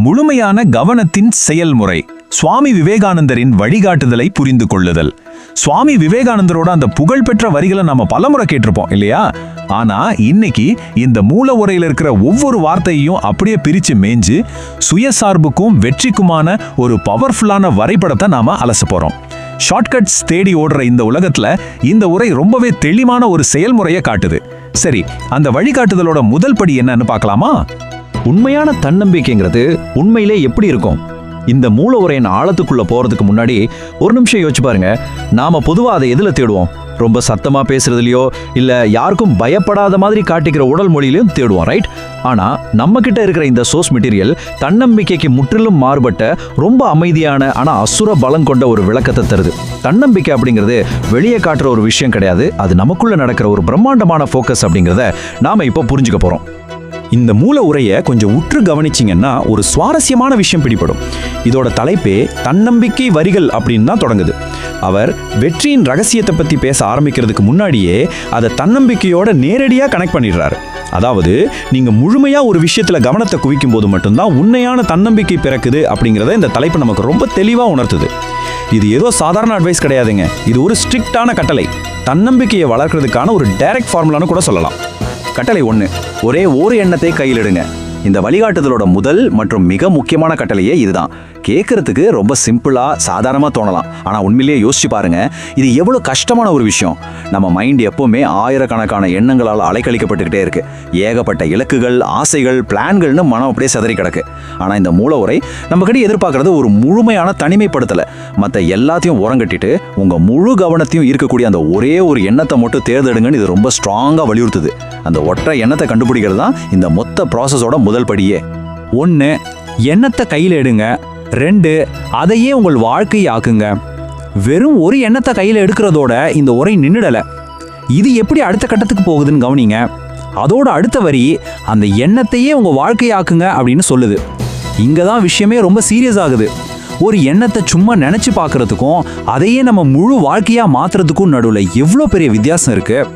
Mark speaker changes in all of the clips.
Speaker 1: முழுமையான கவனத்தின் செயல்முறை. சுவாமி விவேகானந்தரின் வழிகாட்டுதலை புரிந்து கொள்ளுதல். சுவாமி விவேகானந்தரோட அந்த புகழ்பெற்ற வரிகளை நம்ம பலமுறை கேட்டிருப்போம் இல்லையா? ஆனா இன்னைக்கு இந்த மூல உரையில் இருக்கிற ஒவ்வொரு வார்த்தையையும் அப்படியே பிரிச்சு மேய்ஞ்சு சுயசார்புக்கும் வெற்றிக்குமான ஒரு பவர்ஃபுல்லான வரைபடத்தை நாம அலச போறோம். ஷார்ட்கட்ஸ் தேடி ஓடுற இந்த உலகத்துல இந்த உரை ரொம்பவே தெளிவான ஒரு செயல்முறையை காட்டுது. சரி, அந்த வழிகாட்டுதலோட முதல் படி என்னன்னு பார்க்கலாமா?
Speaker 2: உண்மையான தன்னம்பிக்கைங்கிறது உண்மையிலே எப்படி இருக்கும்? இந்த மூல உரையின் ஆழத்துக்குள்ள போறதுக்கு முன்னாடி ஒரு நிமிஷம் யோசிச்சு பாருங்க. நாம பொதுவா அதை எதுல தேடுவோம்? ரொம்ப சத்தமா பேசுறதுலயோ இல்ல யாருக்கும் பயப்படாத மாதிரி காட்டிக்கிற உடல் மொழியிலையும் தேடுவோம், ரைட்? ஆனா நம்ம கிட்ட இருக்கிற இந்த சோர்ஸ் மெட்டீரியல் தன்னம்பிக்கைக்கு முற்றிலும் மாறுபட்ட ரொம்ப அமைதியான ஆனா அசுர பலம் கொண்ட ஒரு விளக்கத்தை தருது. தன்னம்பிக்கை அப்படிங்கிறது வெளியே காட்டுற ஒரு விஷயம் கிடையாது, அது நமக்குள்ள நடக்கிற ஒரு பிரம்மாண்டமான ஃபோக்கஸ் அப்படிங்கிறத நாம இப்போ புரிஞ்சுக்க போறோம்.
Speaker 3: இந்த மூல உரையை கொஞ்சம் உற்று கவனிச்சிங்கன்னா ஒரு சுவாரஸ்யமான விஷயம் பிடிபடும். இதோட தலைப்பே தன்னம்பிக்கை வரிகள் அப்படின்னு தான் தொடங்குது. அவர் வெற்றியின் ரகசியத்தை பற்றி பேச ஆரம்பிக்கிறதுக்கு முன்னாடியே அதை தன்னம்பிக்கையோட நேரடியாக கனெக்ட் பண்ணிடுறாரு. அதாவது நீங்கள் முழுமையாக ஒரு விஷயத்தில் கவனத்தை குவிக்கும் போது மட்டும்தான் உண்மையான தன்னம்பிக்கை பிறக்குது அப்படிங்கிறத இந்த தலைப்பு நமக்கு ரொம்ப தெளிவாக உணர்த்துது. இது ஏதோ சாதாரண அட்வைஸ் கிடையாதுங்க, இது ஒரு ஸ்ட்ரிக்டான கட்டளை. தன்னம்பிக்கையை வளர்க்கறதுக்கான ஒரு டைரக்ட் ஃபார்முலான்னு கூட சொல்லலாம். கட்டளை 1, ஒரே ஒரு எண்ணத்தை கையில் எடுங்க. இந்த வழிகாட்டுதலோட முதல் மற்றும் மிக முக்கியமான கட்டளையே இதுதான். கேட்கறதுக்கு ரொம்ப சிம்பிளா சாதாரணமா தோணலாம், ஆனா உண்மையிலேயே யோசிச்சு பாருங்க, இது எவ்வளவு கஷ்டமான ஒரு விஷயம். நம்ம மைண்ட் எப்பவுமே ஆயிரக்கணக்கான எண்ணங்களால் அலைக்கழிக்கப்பட்டுக்கிட்டே இருக்கு. ஏகப்பட்ட இலக்குகள், ஆசைகள், பிளான்கள்னு மனம் அப்படியே சிதறி கிடக்கு. ஆனா இந்த மூல உரை நம்ம கிட்ட எதிர்பார்க்கறது ஒரு முழுமையான தனிமைப்படுத்தலை. மற்ற எல்லாத்தையும் உரங்கட்டிட்டு உங்க முழு கவனத்தையும் ஈர்க்கக்கூடிய அந்த ஒரே ஒரு எண்ணத்தை மட்டும் தேர்ந்தெடுங்கன்னு இது ரொம்ப ஸ்ட்ராங்கா வலியுறுத்துது. அந்த ஒற்றை எண்ணத்தை கண்டுபிடிக்கிறது தான் இந்த மொத்த ப்ராசஸோட முதல் படியே.
Speaker 1: 1, எண்ணத்தை கையில் எடுங்க. 2, அதையே உங்கள் வாழ்க்கையை ஆக்குங்க. வெறும் ஒரு எண்ணத்தை கையில் எடுக்கிறதோட இந்த உரை நின்றுடல. இது எப்படி அடுத்த கட்டத்துக்கு போகுதுன்னு கவனிங்க. அதோட அடுத்த வரி அந்த எண்ணத்தையே உங்கள் வாழ்க்கையை ஆக்குங்க அப்படின்னு சொல்லுது. இங்கே தான் விஷயமே ரொம்ப சீரியஸ் ஆகுது. ஒரு எண்ணத்தை சும்மா நினச்சி பார்க்கறதுக்கும் அதையே நம்ம முழு வாழ்க்கையாக மாற்றுறதுக்கும் நடுவில் எவ்வளோ பெரிய வித்தியாசம் இருக்குது.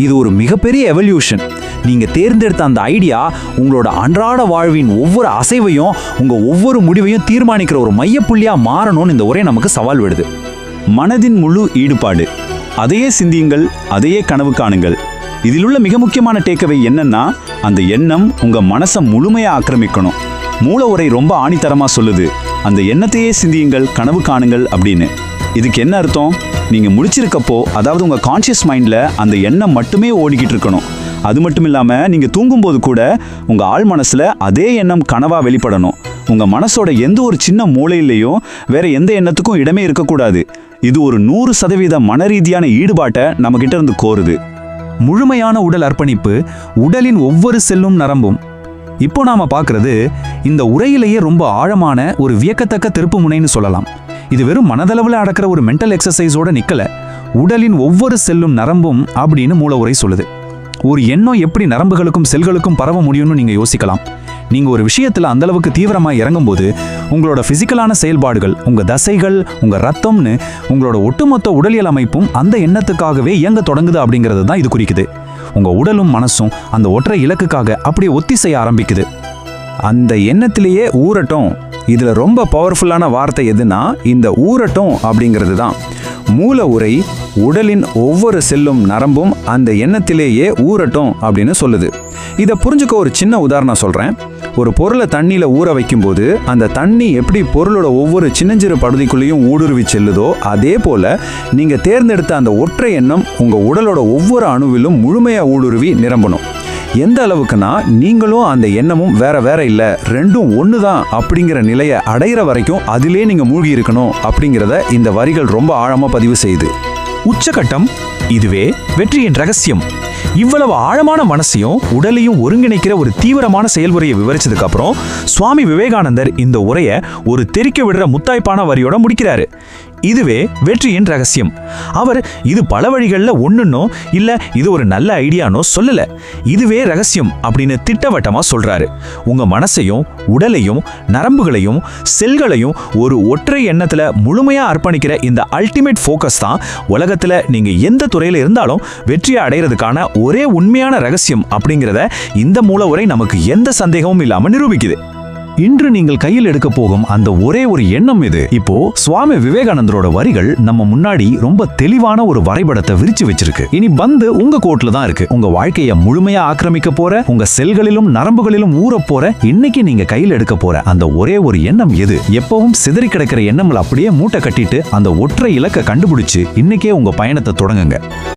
Speaker 1: இது ஒரு மிகப்பெரிய எவல்யூஷன். நீங்கள் தேர்ந்தெடுத்த அந்த ஐடியா உங்களோட அன்றாட வாழ்வின் ஒவ்வொரு அசைவையும் உங்கள் ஒவ்வொரு முடிவையும் தீர்மானிக்கிற ஒரு மையப்புள்ளியாக மாறணும்னு இந்த உரை நமக்கு சவால் விடுது.
Speaker 3: மனதின் முழு ஈடுபாடு. அதையே சிந்தியுங்கள், அதையே கனவு காணுங்கள். இதில் உள்ள மிக முக்கியமான டேக்அவே என்னன்னா, அந்த எண்ணம் உங்கள் மனசை முழுமையாக ஆக்கிரமிக்கணும். மூல உரை ரொம்ப ஆணித்தரமாக சொல்லுது, அந்த எண்ணத்தையே சிந்தியுங்கள், கனவு காணுங்கள் அப்படின்னு. இதுக்கு என்ன அர்த்தம்? நீங்கள் முடிச்சிருக்கப்போ, அதாவது உங்கள் கான்ஷியஸ் மைண்டில் அந்த எண்ணம் மட்டுமே ஓடிக்கிட்டு இருக்கணும். அது மட்டும் இல்லாமல் நீங்கள் தூங்கும்போது கூட உங்கள் ஆழ் மனசில் அதே எண்ணம் கனவாக வெளிப்படணும். உங்கள் மனசோட எந்த ஒரு சின்ன மூலையிலையும் வேற எந்த எண்ணத்துக்கும் இடமே இருக்கக்கூடாது. இது ஒரு 100% மன ரீதியான ஈடுபாட்டை நம்மகிட்ட இருந்து கோருது.
Speaker 1: முழுமையான உடல் அர்ப்பணிப்பு, உடலின் ஒவ்வொரு செல்லும் நரம்பும். இப்போ நாம பார்க்கறது இந்த உரையிலேயே ரொம்ப ஆழமான ஒரு வியக்கத்தக்க திருப்பு முனைன்னு சொல்லலாம். இது வெறும் மனதளவில் அடக்கிற ஒரு மென்டல் எக்ஸசைஸோட நிக்கல. உடலின் ஒவ்வொரு செல்லும் நரம்பும் அப்படின்னு மூல உரை சொல்லுது. ஒரு எண்ணம் எப்படி நரம்புகளுக்கும் செல்களுக்கும் பரவ முடியும்னு நீங்க யோசிக்கலாம். நீங்க ஒரு விஷயத்துல அந்த அளவுக்கு தீவிரமா இறங்கும்போது உங்களோட பிசிக்கலான செயல்பாடுகள், உங்க தசைகள், உங்க ரத்தம்னு உங்களோட ஒட்டுமொத்த உடலியல் அமைப்பும் அந்த எண்ணத்துக்காகவே இயங்க தொடங்குது அப்படிங்கிறது தான் இது குறிக்குது. உங்க உடலும் மனசும் அந்த ஒற்றை இலக்குக்காக அப்படியே ஒத்திசைய ஆரம்பிக்குது. அந்த எண்ணத்திலேயே ஊறட்டும். இதுல ரொம்ப பவர்ஃபுல்லான வார்த்தை எதுனா இந்த ஊறட்டும் அப்படிங்கிறது தான். மூல உரை உடலின் ஒவ்வொரு செல்லும் நரம்பும் அந்த எண்ணத்திலேயே ஊறட்டும் அப்படின்னு சொல்லுது. இதை புரிஞ்சுக்க ஒரு சின்ன உதாரணம் சொல்றேன். ஒரு பொருளை தண்ணியில ஊற வைக்கும்போது அந்த தண்ணி எப்படி பொருளோட ஒவ்வொரு சின்னஞ்சிறு பகுதிக்குள்ளேயும் ஊடுருவி செல்லுதோ, அதே போல நீங்க தேர்ந்தெடுத்த அந்த ஒற்றை எண்ணம் உங்க உடலோட ஒவ்வொரு அணுவிலும் முழுமையா ஊடுருவி நிரம்பணும். எந்த அளவுக்குன்னா, நீங்களும் அந்த எண்ணமும் வேற வேற இல்லை, ரெண்டும் ஒன்று தான் அப்படிங்கிற நிலையை அடையிற வரைக்கும் அதிலே நீங்க மூழ்கி இருக்கணும் அப்படிங்கிறத இந்த வரிகள் ரொம்ப ஆழமா பதிவு செய்யுது. உச்சகட்டம் இதுவே வெற்றியின் ரகசியம். இவ்வளவு ஆழமான மனசையும் உடலையும் ஒருங்கிணைக்கிற ஒரு தீவிரமான செயல்முறையை விவரிச்சதுக்கு அப்புறம் சுவாமி விவேகானந்தர் இந்த உரையை ஒரு தெறிக்க விடுற முத்தாய்ப்பான வரியோட முடிக்கிறாரு. இதுவே வெற்றியின் ரகசியம். அவர் இது பல வழிகளில் ஒன்றுன்னோ இல்லை இது ஒரு நல்ல ஐடியானோ சொல்லல. இதுவே ரகசியம் அப்படின்னு திட்டவட்டமா சொல்றாரு. உங்க மனசையும் உடலையும் நரம்புகளையும் செல்களையும் ஒரு ஒற்றை எண்ணத்துல முழுமையா அர்ப்பணிக்கிற இந்த அல்டிமேட் ஃபோக்கஸ் தான் உலகத்துல நீங்க எந்த துறையில இருந்தாலும் வெற்றியை அடைகிறதுக்கான ஒரே உண்மையான ரகசியம் அப்படிங்கிறத இந்த மூல உரை நமக்கு எந்த சந்தேகமும் இல்லாம நிரூபிக்குது. இன்று நீங்கள் கையில் எடுக்க போகும் அந்த ஒரே ஒரு எண்ணம் இது. இப்போ சுவாமி விவேகானந்தரோட வரிகள் நம்ம முன்னாடி ரொம்ப தெளிவான ஒரு வரைபடத்தை விரிச்சு வச்சிருக்கு. இனி பந்து உங்க கோட்ல தான் இருக்கு. உங்க வாழ்க்கையை முழுமையா ஆக்கிரமிக்க போற, உங்க செல்களிலும் நரம்புகளிலும் ஊற போற, இன்னைக்கு நீங்க கையில் எடுக்க போற அந்த ஒரே ஒரு எண்ணம் எது? எப்பவும் சிதறி கிடக்கிற எண்ணங்களை அப்படியே மூட்டை கட்டிட்டு அந்த ஒற்றை இலக்கை கண்டுபிடிச்சு இன்னைக்கே உங்க பயணத்தை தொடங்குங்க.